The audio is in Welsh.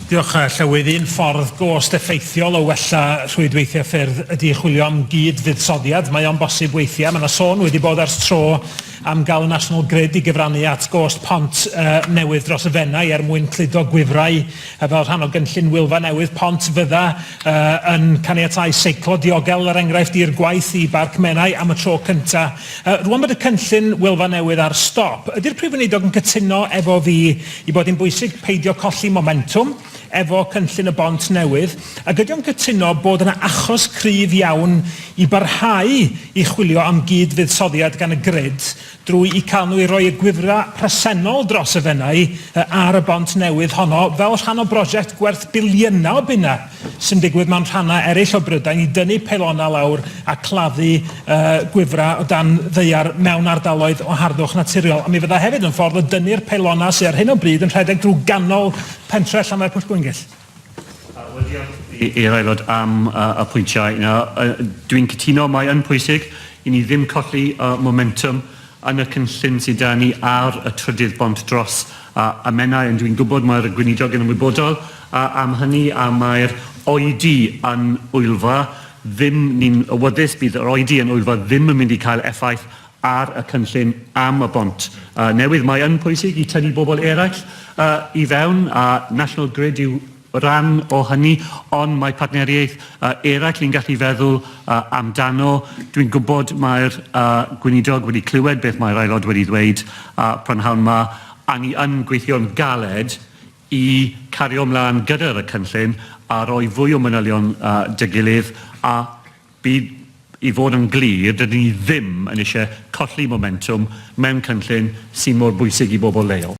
Diolch Llywydd. Un ffordd gost effeithiol o wella rhwydweithio ffyrdd ydy chwilio am gyd-fuddsoddiad. Mae o'n bosib weithiau. Mae yna sôn wedi bod ers tro am gael y National Grid i gyfrannu at gost pont newydd dros y Fenai mwyn cludo gwifrau fel rhan o gynllun Wylfa newydd. Pont fydda yn caniatáu seiclo diogel er enghraifft i'r gwaith i Barc Menai am y tro cyntaf. Rwan bod y cynllun Wylfa newydd ar stop, ydy'r Prif Weinidog yn cytuno efo fi i bod hi'n bwysig peidio colli momentum efo cynllun y bont newydd, ac ydy o'n cytuno bod yna achos cryf iawn i barhau i chwilio am gyd-fuddsoddiad gan y grid drwy i cael nhw i roi y gwifra presennol dros y Fenai ar y bont newydd honno fel rhan o brosiect gwerth biliynau o bunna sy'n digwydd mewn rhannau eraill o Brydain i dynnu peilona lawr a claddu gwifra o dan ddeiar mewn ardaloedd o harddwch naturiol. A mi fydda hefyd yn ffordd o dynnu'r peilona sydd ar hyn o bryd yn rhedeg drwy ganol pentre Llanfair Pwll Gwyngyll. I'r aelod am y pwyntiau. Dwi'n cytuno mae yn pwysig i ni ddim colli momentum yn y cynllun sydd da ni ar y trydydd bont dros y Menai, ond dwi'n gwybod mae'r gweinidog yn ymwybodol am hynny, a mae'r oedi yn Wylfa ni'n awyddus bydd yr oedi yn Wylfa ddim yn mynd i cael effaith ar y cynllun am y bont newydd. Mae yn pwysig i tynnu bobl eraill i fewn, a National Grid yw ran o hynny, ond mae partneriaeth eraill ni'n gallu feddwl amdano. Dwi'n gwybod mae'r gweinidog wedi clywed beth mae'r aelod wedi dweud prynhawn yma, a ni yn gweithio'n galed i cario ymlaen gyda'r cynllun a roi fwy o manylion dy gilydd, a bydd i fod yn glir, dydyn ni ddim yn eisiau colli momentum mewn cynllun sy'n mor bwysig i bobl leol.